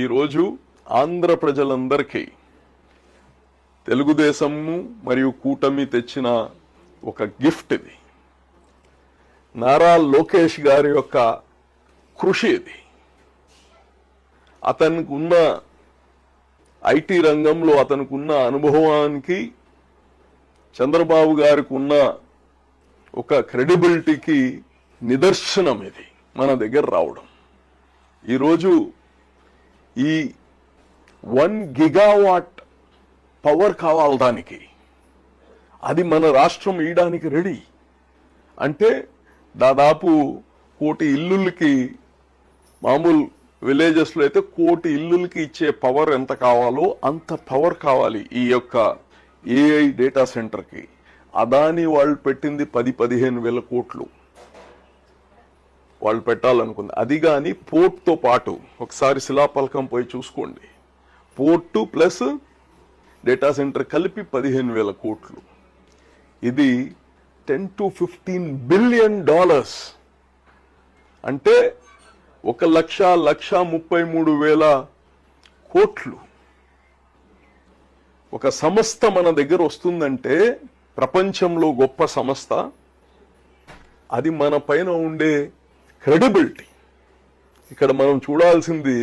ఈరోజు ఆంధ్ర ప్రజలందరికీ తెలుగుదేశము మరియు కూటమి తెచ్చిన ఒక గిఫ్ట్ ఇది. నారా లోకేష్ గారి యొక్క కృషి ఇది. అతనికి ఉన్న ఐటీ రంగంలో అతనికి ఉన్న అనుభవానికి, చంద్రబాబు గారికి ఉన్న ఒక క్రెడిబిలిటీకి నిదర్శనం ఇది మన దగ్గర రావడం. ఈరోజు ఈ 1 గిగావాట్ పవర్ కావాలి దానికి, అది మన రాష్ట్రం ఇయడానికి రెడీ. అంటే దాదాపు 1 కోటి ఇల్లులకి, మామూలు విలేజెస్లో అయితే 1 కోటి ఇల్లులకి ఇచ్చే పవర్ ఎంత కావాలో అంత పవర్ కావాలి ఈ యొక్క ఏఐ డేటా సెంటర్కి. అదాని వాళ్ళు పెట్టింది 10-15 వేల కోట్లు వాళ్ళు పెట్టాలనుకుంది. అది కానీ పోర్ట్తో పాటు ఒకసారి శిలాపలకం పోయి చూసుకోండి. పోర్టు ప్లస్ డేటా సెంటర్ కలిపి 15 వేల కోట్లు. ఇది $10 to 15 బిలియన్. అంటే 1,33,000 కోట్లు. ఒక సంస్థ మన దగ్గర వస్తుందంటే, ప్రపంచంలో గొప్ప సంస్థ, అది మన పైన ఉండే క్రెడిబిలిటీ. ఇక్కడ మనం చూడాల్సింది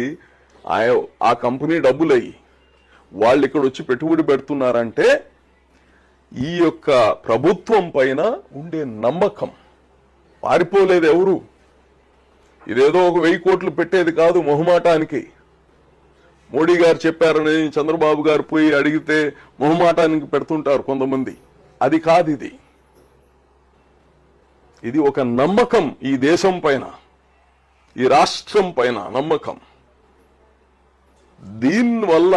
ఆ కంపెనీ డబ్బులయ్యి వాళ్ళు ఇక్కడ వచ్చి పెట్టుబడి పెడుతున్నారంటే ఈ యొక్క ప్రభుత్వం పైన ఉండే నమ్మకం. పారిపోలేదు ఎవరు. ఇదేదో ఒక 1000 కోట్లు పెట్టేది కాదు మొహమాటానికి. మోడీ గారు చెప్పారని చంద్రబాబు గారు పోయి అడిగితే మొహమాటానికి పెడుతుంటారు కొంతమంది. అది కాదు. ఇది ఒక నమ్మకం, ఈ దేశం పైన, ఈ రాష్ట్రం పైన నమ్మకం. దీనివల్ల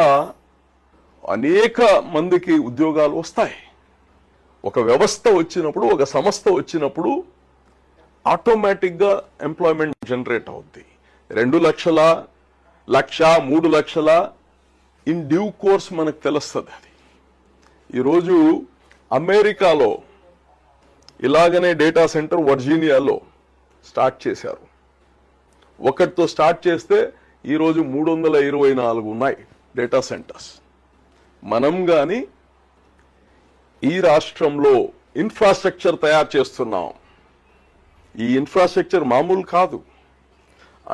అనేక మందికి ఉద్యోగాలు వస్తాయి. ఒక వ్యవస్థ వచ్చినప్పుడు, ఒక సంస్థ వచ్చినప్పుడు ఆటోమేటిక్గా ఎంప్లాయ్మెంట్ జనరేట్ అవుద్ది. 2 లక్షల, 1,00,000, 3 లక్షల ఇన్ డ్యూ కోర్స్ మనకు తెలుస్తుంది. అది ఈరోజు అమెరికాలో ఇలాగనే డేటా సెంటర్ వర్జీనియాలో స్టార్ట్ చేశారు. ఒకటితో స్టార్ట్ చేస్తే ఈరోజు 324 ఉన్నాయి డేటా సెంటర్స్. మనం కానీ ఈ రాష్ట్రంలో ఇన్ఫ్రాస్ట్రక్చర్ తయారు చేస్తున్నాం. ఈ ఇన్ఫ్రాస్ట్రక్చర్ మామూలు కాదు.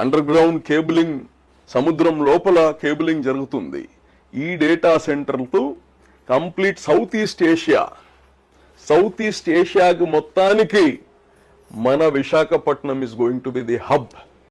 అండర్ గ్రౌండ్ కేబులింగ్, సముద్రం లోపల కేబులింగ్ జరుగుతుంది. ఈ డేటా సెంటర్లతో కంప్లీట్ సౌత్ ఈస్ట్ ఏషియాకి మొత్తానికి మన Visakhapatnam is going to be the hub.